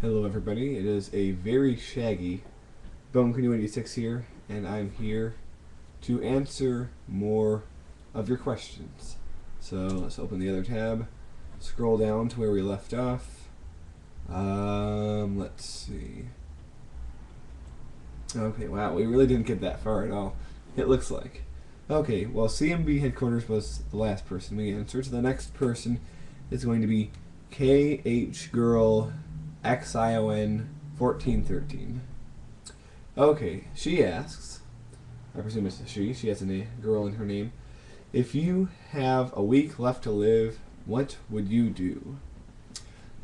Hello everybody, it is a very shaggy Bone Canoe 86 here, and I'm here to answer more of your questions. So let's open the other tab, scroll down to where we left off. Let's see. Okay, wow, we really didn't get that far at all, it looks like. Okay, well CMB headquarters was the last person we answered, so the next person is going to be KH Girl XION 1413. Okay, she asks, I presume it's a she has a girl in her name. If you have a week left to live, what would you do?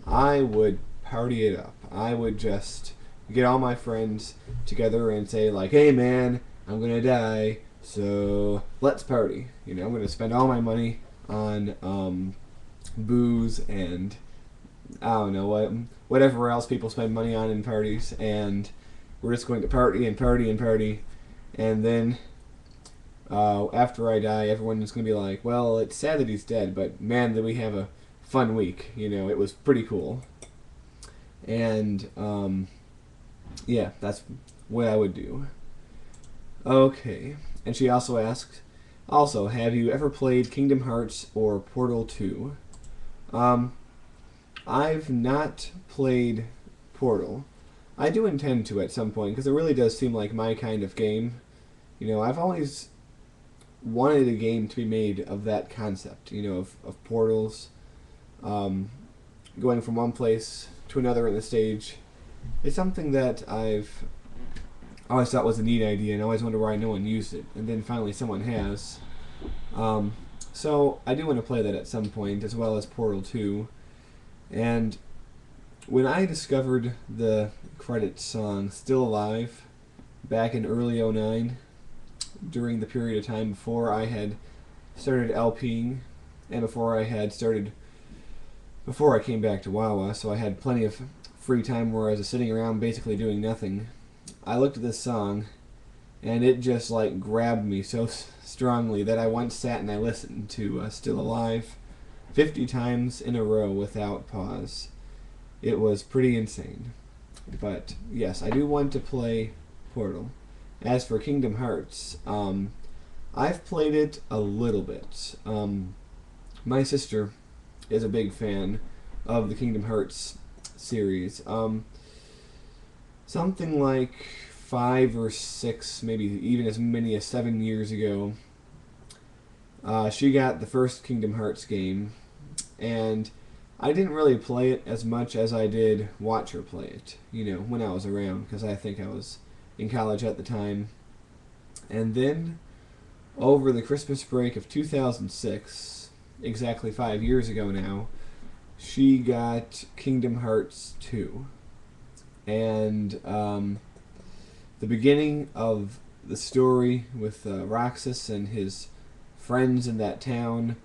I would party it up. I would just get all my friends together and say like, hey man, I'm gonna die, so let's party. You know, I'm gonna spend all my money on booze and I don't know whatever else people spend money on in parties, and we're just going to party and party and party, and then after I die, everyone's going to be like, well, it's sad that he's dead, but man, did we have a fun week. You know, it was pretty cool. And yeah, that's what I would do. Okay, and she also asked, also, have you ever played Kingdom Hearts or Portal 2? I've not played Portal. I do intend to at some point, because it really does seem like my kind of game. You know, I've always wanted a game to be made of that concept, you know, of portals, going from one place to another in the stage. It's something that I've always thought was a neat idea, and I always wonder why no one used it, and then finally someone has. So I do want to play that at some point, as well as Portal 2. And when I discovered the credits song Still Alive back in early '09, during the period of time before I had started LPing and before I came back to Wawa, so I had plenty of free time where I was sitting around basically doing nothing, I looked at this song and it just like grabbed me so strongly that I once sat and I listened to Still Alive 50 times in a row without pause. It was pretty insane. But yes, I do want to play Portal. As for Kingdom Hearts, I've played it a little bit. My sister is a big fan of the Kingdom Hearts series. Something like 5 or 6, maybe even as many as 7 years ago, she got the first Kingdom Hearts game, and I didn't really play it as much as I did watch her play it, you know, when I was around, because I think I was in college at the time. And then, over the Christmas break of 2006, exactly 5 years ago now, she got Kingdom Hearts 2. And the beginning of the story with Roxas and his friends in that town,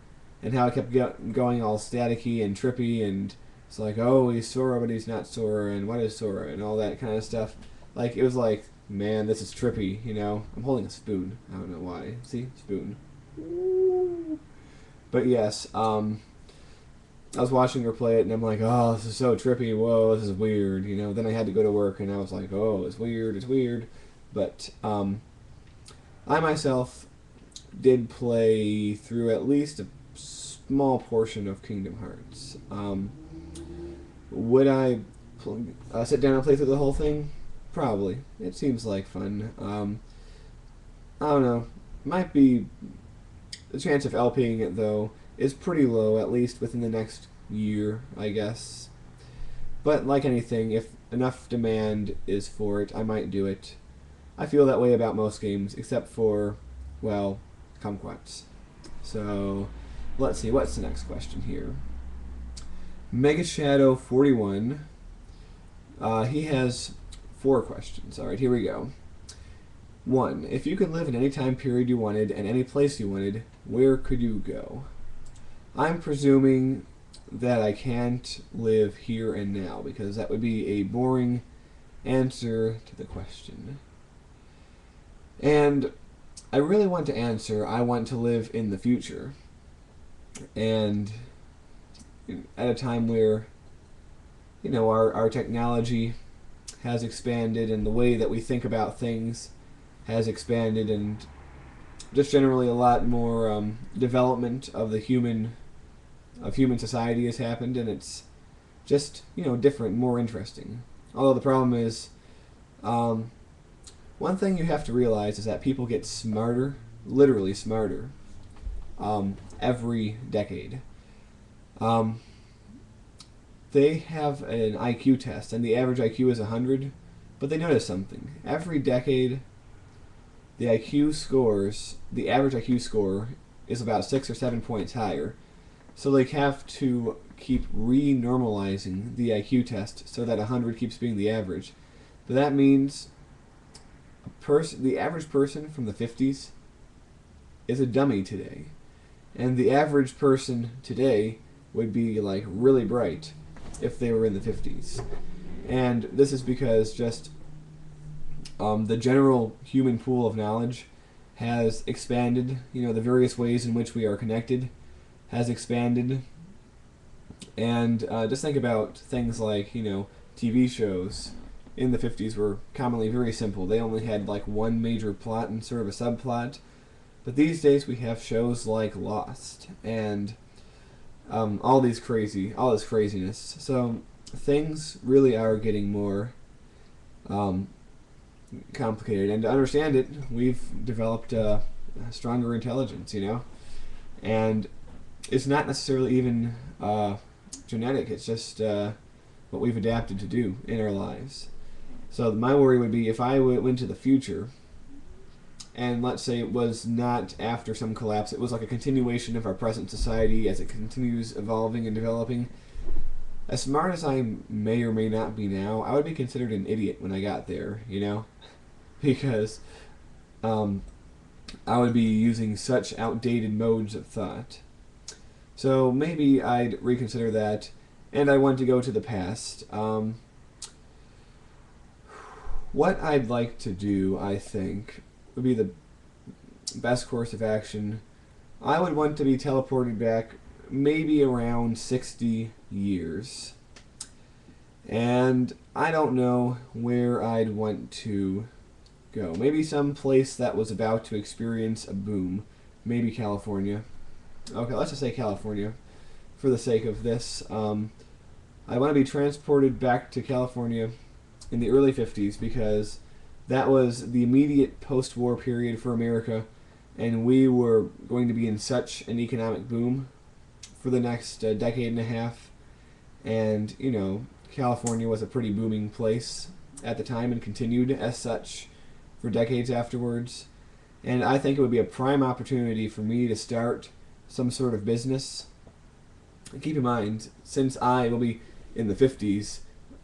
and how it kept going all staticky and trippy, and it's like, oh, he's Sora, but he's not Sora, and what is Sora, and all that kind of stuff. Like, it was like, man, this is trippy, you know? I'm holding a spoon. I don't know why. See? Spoon. But yes, I was watching her play it, and I'm like, oh, this is so trippy, whoa, this is weird, you know? Then I had to go to work, and I was like, oh, it's weird. But, I myself did play through at least a small portion of Kingdom Hearts. Would I sit down and play through the whole thing? Probably. It seems like fun. I don't know. Might be... The chance of LPing it, though, is pretty low, at least within the next year, I guess. But like anything, if enough demand is for it, I might do it. I feel that way about most games, except for, well, Kumquats. So, let's see, what's the next question here? Mega Shadow 41. He has 4 questions. Alright, here we go. 1. If you could live in any time period you wanted and any place you wanted, where could you go? I'm presuming that I can't live here and now, because that would be a boring answer to the question. And I really want to answer, I want to live in the future. And at a time where our technology has expanded, and the way that we think about things has expanded, and just generally a lot more development of human society has happened, and it's just different, more interesting. Although the problem is, one thing you have to realize is that people get smarter, literally smarter, every decade. Um, they have an IQ test, and the average IQ is 100, but they notice something. Every decade, the average IQ score is about 6 or 7 points higher. So they have to keep re-normalizing the IQ test so that 100 keeps being the average. But that means the average person from the 50s is a dummy today. And the average person today would be like really bright if they were in the 50s. And this is because just the general human pool of knowledge has expanded. The various ways in which we are connected has expanded. And just think about things like, TV shows in the 50s were commonly very simple. They only had like one major plot and sort of a subplot. But these days we have shows like Lost and all this craziness. So things really are getting more complicated. And to understand it, we've developed a stronger intelligence, And it's not necessarily even genetic. It's just what we've adapted to do in our lives. So my worry would be if I went to the future, and let's say it was not after some collapse, it was like a continuation of our present society as it continues evolving and developing. As smart as I may or may not be now, I would be considered an idiot when I got there, because I would be using such outdated modes of thought. So maybe I'd reconsider that, and I want to go to the past. What I'd like to do, I think, would be the best course of action. I would want to be teleported back maybe around 60 years. And I don't know where I'd want to go. Maybe some place that was about to experience a boom. Maybe California. Okay, let's just say California for the sake of this. I want to be transported back to California in the early 50s because that was the immediate post-war period for America, and we were going to be in such an economic boom for the next decade and a half. And, California was a pretty booming place at the time and continued as such for decades afterwards. And I think it would be a prime opportunity for me to start some sort of business. And keep in mind, since I will be in the 50s,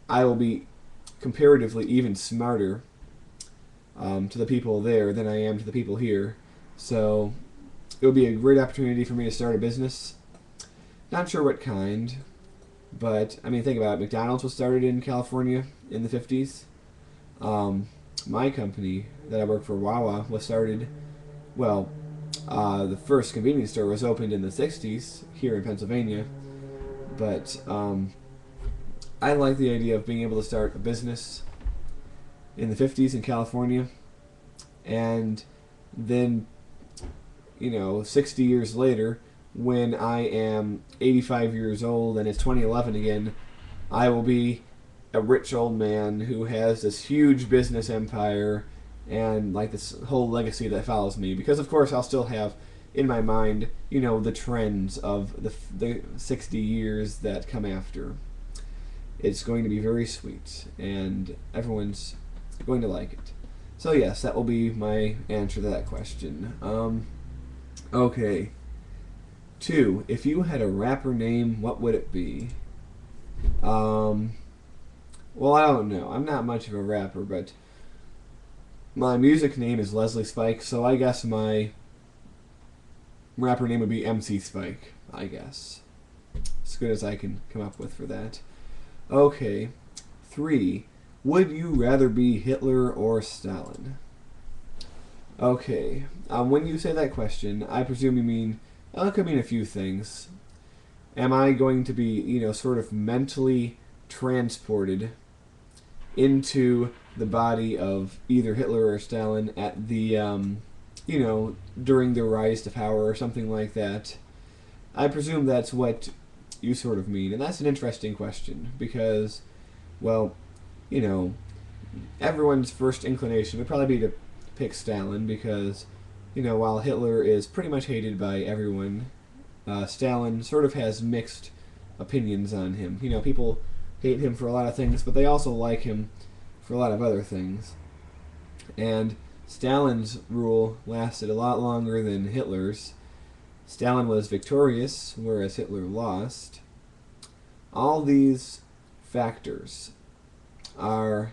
I will be comparatively even smarter to the people there than I am to the people here. So it would be a great opportunity for me to start a business. Not sure what kind, but think about it. McDonald's was started in California in the 50s. My company that I work for, Wawa, was started, the first convenience store was opened in the 60s here in Pennsylvania. But I like the idea of being able to start a business in the 50s in California, and then 60 years later, when I am 85 years old and it's 2011 again, I will be a rich old man who has this huge business empire and like this whole legacy that follows me. Because of course I'll still have in my mind, the trends of the 60 years that come after. It's going to be very sweet, and everyone's going to like it. So yes, that will be my answer to that question. Okay. 2. If you had a rapper name, what would it be? Well, I don't know. I'm not much of a rapper, but my music name is Leslie Spike, so I guess my rapper name would be MC Spike, I guess. As good as I can come up with for that. Okay. 3. Would you rather be Hitler or Stalin? Okay. When you say that question, I presume you mean, it could mean a few things. Am I going to be, sort of mentally transported into the body of either Hitler or Stalin at the, during their rise to power or something like that. I presume that's what you sort of mean. And that's an interesting question because, well, everyone's first inclination would probably be to pick Stalin because, while Hitler is pretty much hated by everyone, Stalin sort of has mixed opinions on him. People hate him for a lot of things, but they also like him for a lot of other things. And Stalin's rule lasted a lot longer than Hitler's. Stalin was victorious, whereas Hitler lost. All these factors are,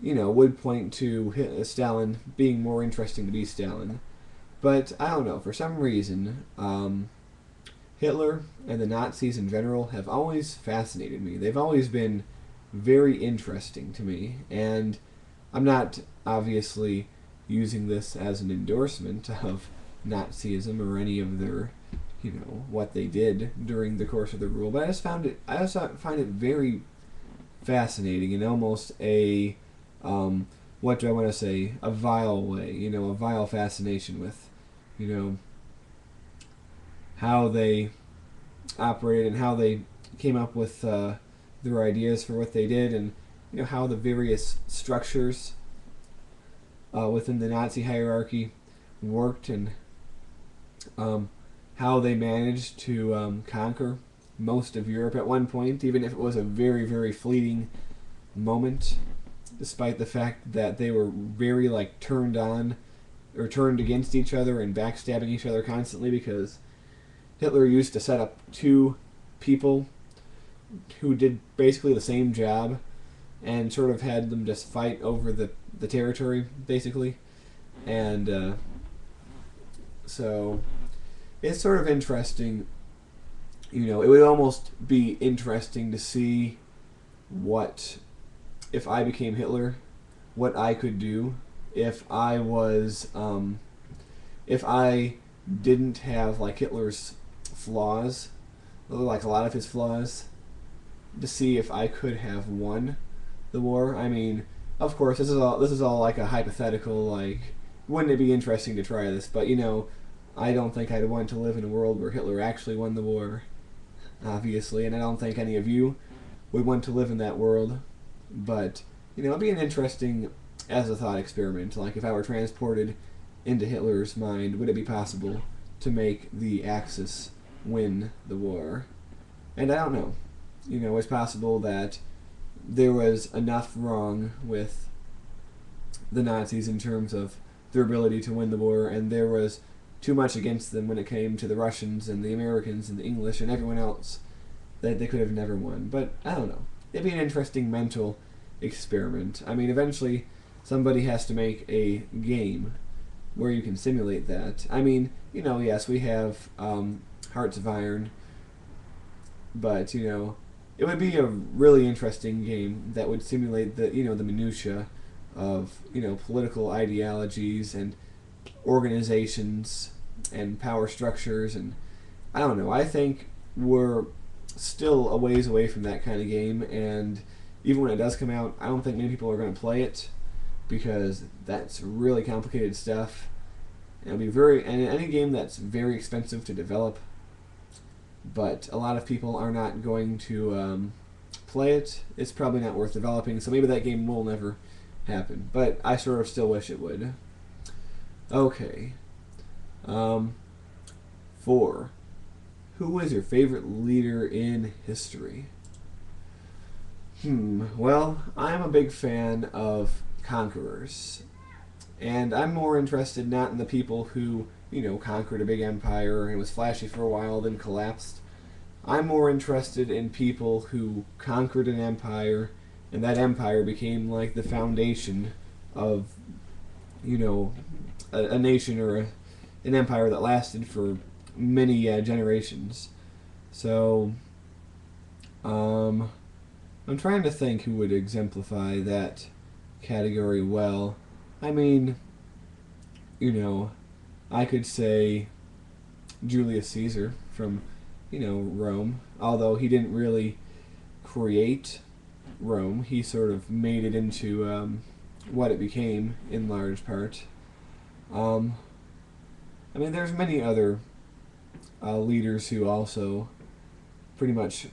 would point to Stalin being more interesting to be Stalin. But I don't know, for some reason, Hitler and the Nazis in general have always fascinated me. They've always been very interesting to me, and I'm not obviously using this as an endorsement of Nazism or any of their, what they did during the course of the rule, but I just find it very fascinating in almost a, what do I want to say, a vile way, a vile fascination with, how they operated and how they came up with their ideas for what they did, and how the various structures within the Nazi hierarchy worked, and how they managed to conquer most of Europe at one point, even if it was a very, very fleeting moment, despite the fact that they were very turned on or turned against each other and backstabbing each other constantly, because Hitler used to set up two people who did basically the same job and sort of had them just fight over the territory, basically. And so it's sort of interesting. It would almost be interesting to see what, if I became Hitler, what I could do if I was, if I didn't have Hitler's flaws, like a lot of his flaws, to see if I could have won the war. I mean, of course, this is all like a hypothetical. Wouldn't it be interesting to try this? But I don't think I'd want to live in a world where Hitler actually won the war, obviously, and I don't think any of you would want to live in that world. But it'd be an interesting as a thought experiment. If I were transported into Hitler's mind, would it be possible to make the Axis win the war? And I don't know. It's possible that there was enough wrong with the Nazis in terms of their ability to win the war, and there was too much against them when it came to the Russians and the Americans and the English and everyone else that they could have never won. But I don't know. It'd be an interesting mental experiment. I mean, eventually somebody has to make a game where you can simulate that. I mean, yes, we have Hearts of Iron, but it would be a really interesting game that would simulate the the minutia of political ideologies and organizations and power structures, and I don't know. I think we're still a ways away from that kind of game, and even when it does come out, I don't think many people are going to play it because that's really complicated stuff. It'll be any game that's very expensive to develop, but a lot of people are not going to play it. It's probably not worth developing, so maybe that game will never happen. But I sort of still wish it would. Okay. 4. Who is your favorite leader in history? Well, I'm a big fan of conquerors. And I'm more interested not in the people who, conquered a big empire and was flashy for a while then collapsed. I'm more interested in people who conquered an empire, and that empire became the foundation of, a nation or an empire that lasted for many generations. So, I'm trying to think who would exemplify that category well. I mean, I could say Julius Caesar from, Rome, although he didn't really create Rome. He sort of made it into what it became in large part. I mean, there's many other leaders who also pretty much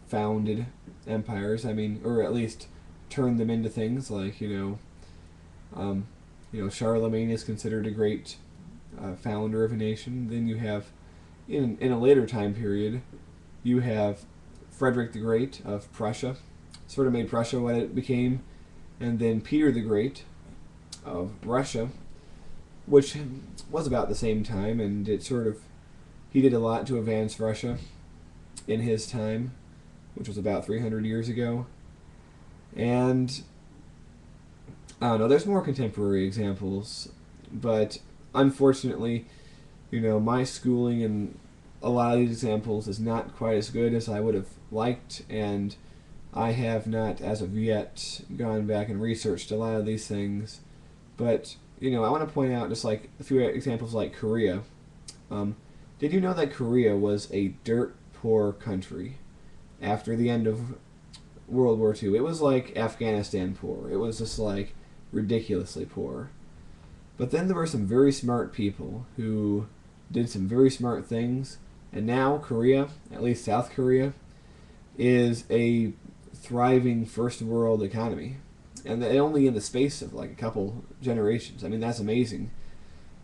founded empires. I mean, or at least turned them into things like Charlemagne is considered a great founder of a nation. Then you have, in a later time period, you have Frederick the Great of Prussia, sort of made Prussia what it became, and then Peter the Great of Russia, which was about the same time, and he did a lot to advance Russia in his time, which was about 300 years ago. And I don't know, there's more contemporary examples, but unfortunately, my schooling and a lot of these examples is not quite as good as I would have liked, and I have not, as of yet, gone back and researched a lot of these things. But, I want to point out just like a few examples like Korea. Did you know that Korea was a dirt poor country after the end of World War II? It was like Afghanistan poor. It was just like ridiculously poor. But then there were some very smart people who did some very smart things, and now Korea, at least South Korea, is a thriving first world economy. And only in the space of like a couple generations. I mean, that's amazing.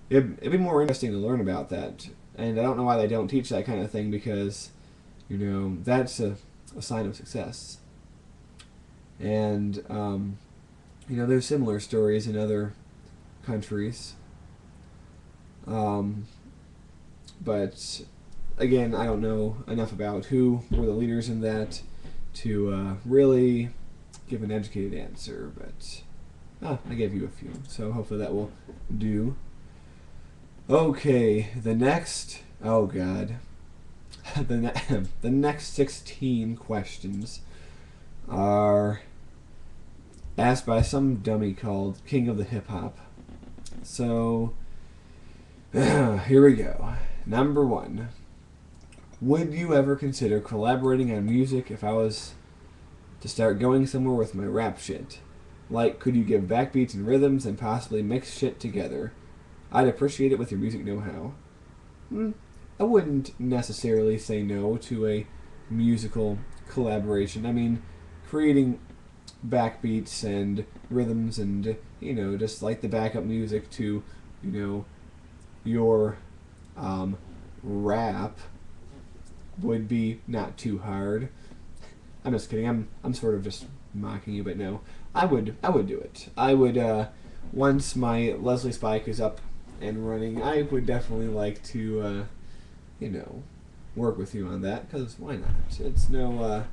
It'd be more interesting to learn about that. And I don't know why they don't teach that kind of thing, because, that's a sign of success. And, there's similar stories in other countries. But, again, I don't know enough about who were the leaders in that to really give an educated answer, but I gave you a few, so hopefully that will do. Okay, the next, oh god, the next 16 questions are asked by some dummy called KingofdaHipHop. So, here we go. Number 1. Would you ever consider collaborating on music if I was to start going somewhere with my rap shit? Like, could you give backbeats and rhythms and possibly mix shit together? I'd appreciate it with your music know-how. I wouldn't necessarily say no to a musical collaboration. I mean, creating backbeats and rhythms and, just like the backup music to, your rap would be not too hard. I'm just kidding. I'm sort of just mocking you, but no, I would do it. I would once my Leslie Spike is up and running, I would definitely like to work with you on that, because why not? It's no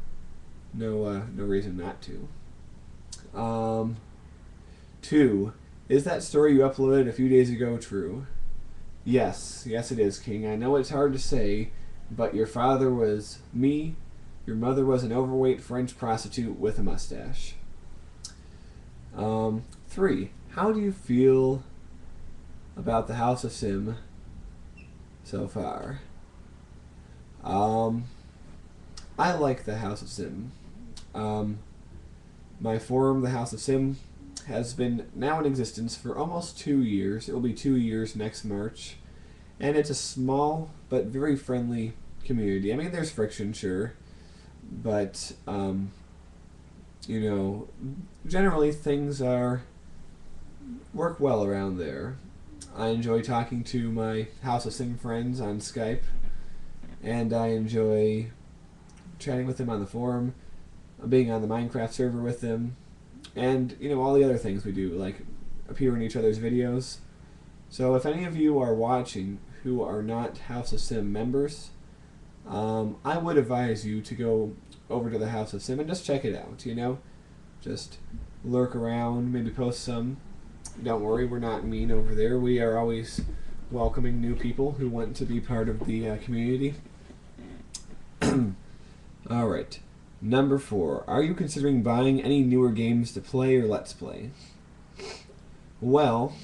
reason not to. 2. Is that story you uploaded a few days ago true? Yes it is, King. I know it's hard to say, but your father was me. Your mother was an overweight French prostitute with a mustache. 3. How do you feel about the House of Sim so far? I like the House of Sim. My forum, the House of Sim, has been now in existence for almost 2 years. It will be 2 years next March. And it's a small but very friendly community. I mean, there's friction, sure. But, generally things work well around there. I enjoy talking to my House of Sim friends on Skype, and I enjoy chatting with them on the forum, being on the Minecraft server with them, and, all the other things we do, like appear in each other's videos. So if any of you are watching who are not House of Sim members, I would advise you to go over to the House of Sim and just check it out, Just lurk around, maybe post some. Don't worry, we're not mean over there. We are always welcoming new people who want to be part of the community. Alright, number 4. Are you considering buying any newer games to play or let's play? Well,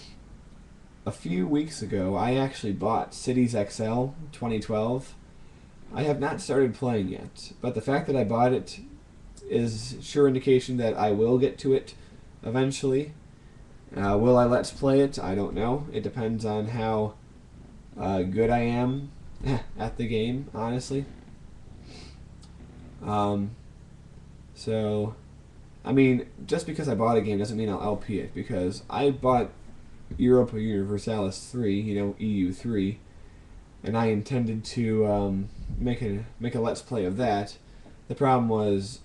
a few weeks ago, I actually bought Cities XL 2012. I have not started playing yet, but the fact that I bought it is sure indication that I will get to it eventually. Will I let's play it? I don't know. It depends on how good I am at the game, honestly. So, I mean, just because I bought a game doesn't mean I'll LP it, because I bought Europa Universalis 3, EU3, and I intended to make a let's play of that. The problem was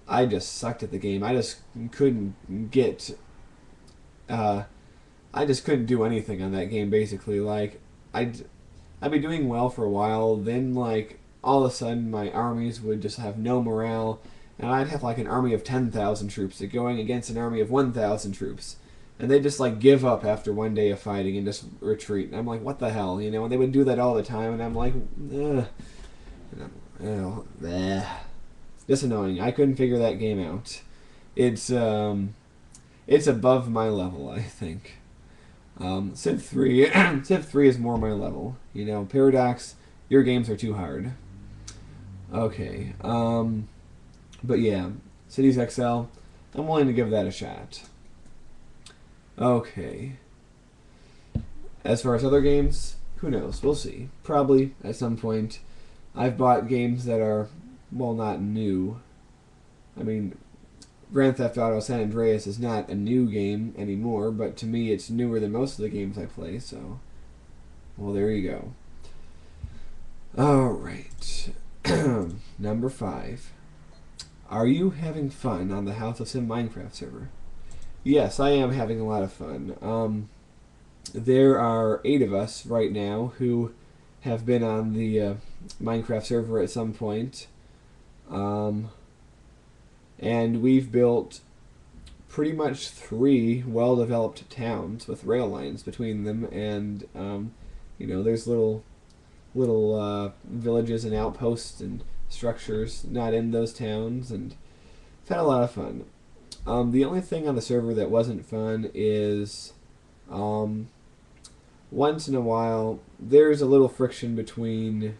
I just sucked at the game. I just couldn't get I just couldn't do anything on that game, basically. Like, I'd be doing well for a while, then, like, all of a sudden my armies would just have no morale, and I'd have, like, an army of 10,000 troops going against an army of 1,000 troops. And they'd just, like, give up after one day of fighting and just retreat. And I'm like, what the hell, And they would do that all the time, and I'm like, ugh. Bleh. Just annoying. I couldn't figure that game out. It's above my level, I think. Civ 3, Civ 3 is more my level. Paradox, your games are too hard. Okay. But yeah, Cities XL, I'm willing to give that a shot. Okay. As far as other games, who knows? We'll see. Probably at some point. I've bought games that are, well, not new. I mean, Grand Theft Auto San Andreas is not a new game anymore, but to me it's newer than most of the games I play, so... Well, there you go. Alright. Number 5. Are you having fun on the House of Sim Minecraft server? Yes, I am having a lot of fun. There are 8 of us right now who have been on the Minecraft server at some point. And we've built pretty much 3 well-developed towns with rail lines between them, and there's little villages and outposts and structures not in those towns, and I've had a lot of fun. The only thing on the server that wasn't fun is once in a while there's a little friction between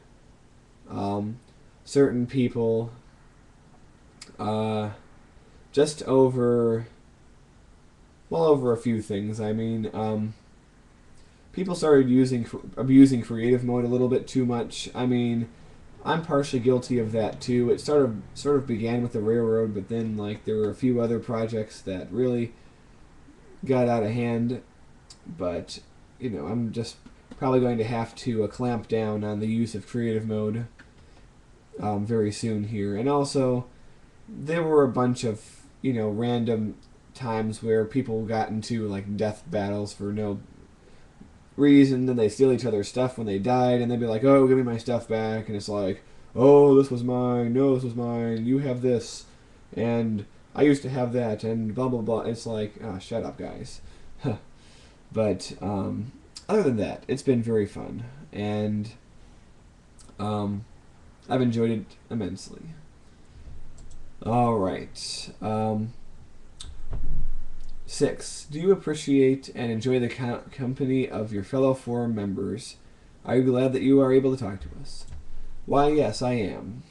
certain people. Just over a few things. I mean, people started abusing creative mode a little bit too much. I mean, I'm partially guilty of that too. It sort of began with the railroad, but then there were a few other projects that really got out of hand. But I'm just probably going to have to clamp down on the use of creative mode very soon here. And also, there were a bunch of random times where people got into death battles for no reason, and they steal each other's stuff when they died, and they'd be like, "Oh, give me my stuff back," and it's like, "Oh, this was mine. No, this was mine. You have this, and I used to have that," and blah blah blah. It's like, oh, shut up, guys. But other than that, it's been very fun, and I've enjoyed it immensely. Alright. 6. Do you appreciate and enjoy the company of your fellow forum members? Are you glad that you are able to talk to us? Why, yes, I am.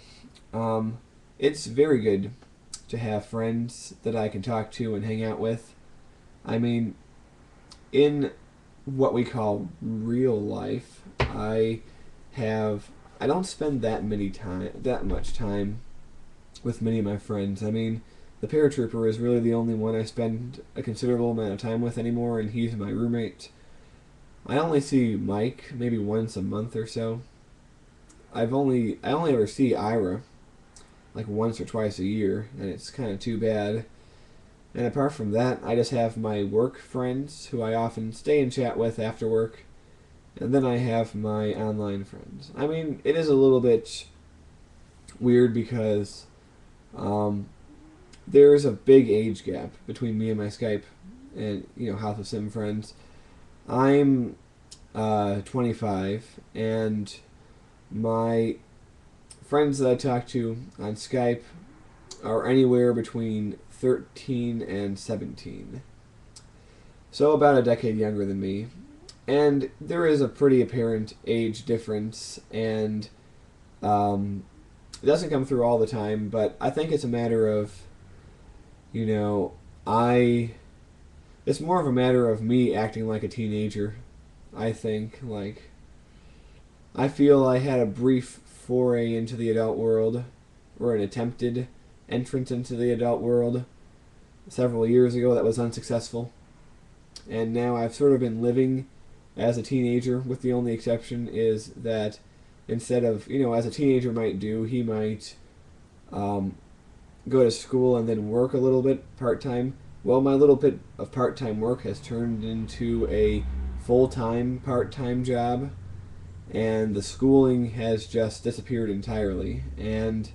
It's very good to have friends that I can talk to and hang out with. I mean, in what we call real life, I don't spend that much time with many of my friends. I mean, the paratrooper is really the only one I spend a considerable amount of time with anymore, and he's my roommate. I only see Mike maybe once a month or so. I only ever see Ira once or twice a year, and it's kind of too bad. And apart from that, I just have my work friends who I often stay and chat with after work, and then I have my online friends. I mean, it is a little bit weird because there's a big age gap between me and my Skype and House of Sim friends. I'm 25, and my friends that I talk to on Skype are anywhere between 13 and 17. So about a decade younger than me. And there is a pretty apparent age difference, and It doesn't come through all the time, but I think it's a matter of, you know, it's more of a matter of me acting like a teenager. I think, like, I feel I had a brief foray into the adult world, or an attempted entrance into the adult world several years ago that was unsuccessful. And now I've sort of been living as a teenager, with the only exception is that instead of, as a teenager might do, he might go to school and then work a little bit part-time. Well, my little bit of part-time work has turned into a full-time part-time job, and the schooling has just disappeared entirely. And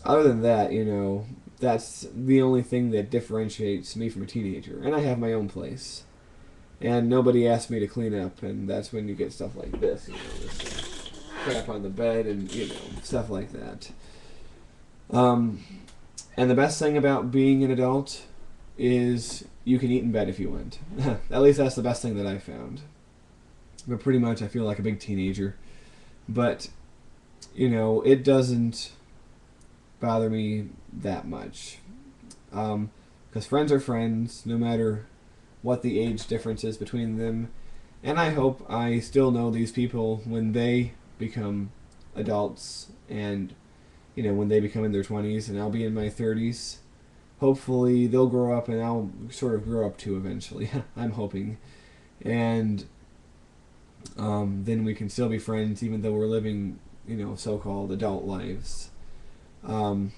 other than that, that's the only thing that differentiates me from a teenager. And I have my own place. And nobody asked me to clean up, and that's when you get stuff like this, this crap on the bed and, stuff like that. And the best thing about being an adult is you can eat in bed if you want. At least that's the best thing that I found. But pretty much I feel like a big teenager. But, it doesn't bother me that much. Because friends are friends, no matter what the age difference is between them. And I hope I still know these people when they become adults and, when they become in their 20s and I'll be in my 30s. Hopefully they'll grow up and I'll sort of grow up too eventually. I'm hoping. And then we can still be friends even though we're living, so-called adult lives. There's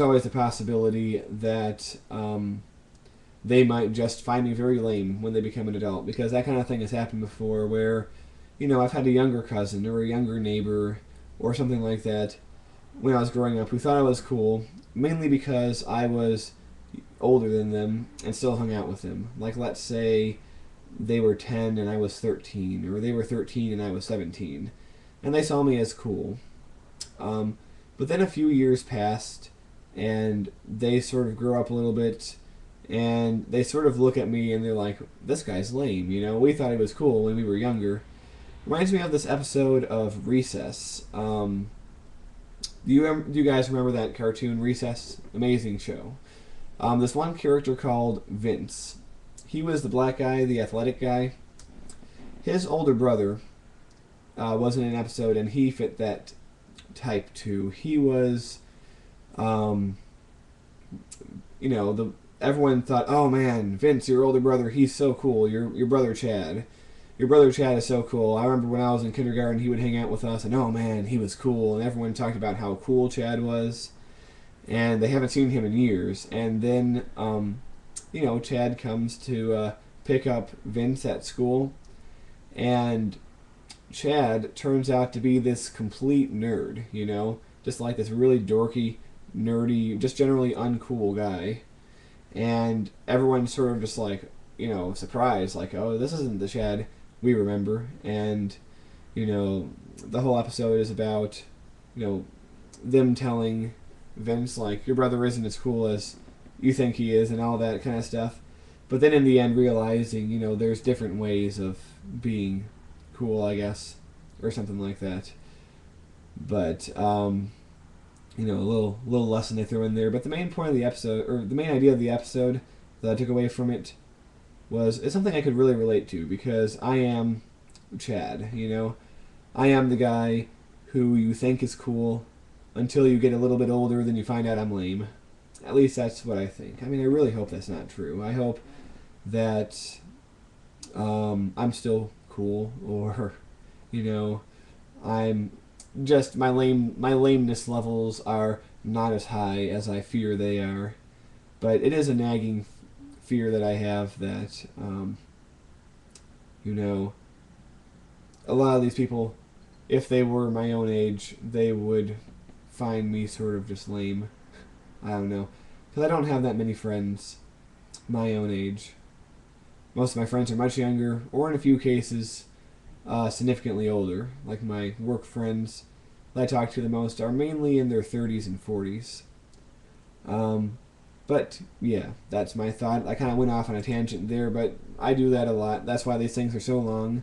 always the possibility that they might just find me very lame when they become an adult, because that kind of thing has happened before where, I've had a younger cousin or a younger neighbor or something like that when I was growing up who thought I was cool, mainly because I was older than them and still hung out with them. Like, let's say they were 10 and I was 13, or they were 13 and I was 17, and they saw me as cool. But then a few years passed and they sort of grew up a little bit, and they sort of look at me and they're like, this guy's lame, we thought he was cool when we were younger. Reminds me of this episode of Recess. Do you guys remember that cartoon Recess? Amazing show. This one character called Vince. He was the black guy, the athletic guy. His older brother was in an episode, and he fit that type too. He was, everyone thought, oh man, Vince, your older brother, he's so cool. Your brother Chad. Your brother Chad is so cool. I remember when I was in kindergarten, he would hang out with us, and oh man, he was cool. And everyone talked about how cool Chad was. And they haven't seen him in years. And then, Chad comes to pick up Vince at school. And Chad turns out to be this complete nerd, just like this really dorky, nerdy, just generally uncool guy. And everyone's sort of just like, surprised, like, oh, this isn't the Chad we remember. And, the whole episode is about, them telling Vince, like, your brother isn't as cool as you think he is and all that kind of stuff. But then in the end realizing, there's different ways of being cool, I guess, or something like that. But, a little lesson they throw in there. But the main point of the episode, or the main idea of the episode that I took away from it, it's something I could really relate to, because I am Chad, I am the guy who you think is cool until you get a little bit older, then you find out I'm lame. At least that's what I think. I really hope that's not true. I hope that I'm still cool, or, I'm just, my lameness levels are not as high as I fear they are. But it is a nagging fear that I have that, a lot of these people, if they were my own age, they would find me sort of just lame. I don't know. Because I don't have that many friends my own age. Most of my friends are much younger, or in a few cases, significantly older. Like my work friends that I talk to the most are mainly in their 30s and 40s. But, yeah, that's my thought. I kind of went off on a tangent there, but I do that a lot. That's why these things are so long.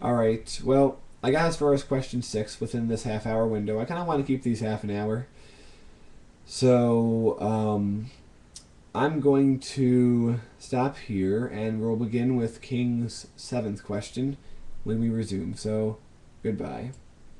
Alright, well, I got as far as question 6 within this half-hour window. I kind of want to keep these half an hour. So, I'm going to stop here, and we'll begin with King's 7th question when we resume. So, goodbye.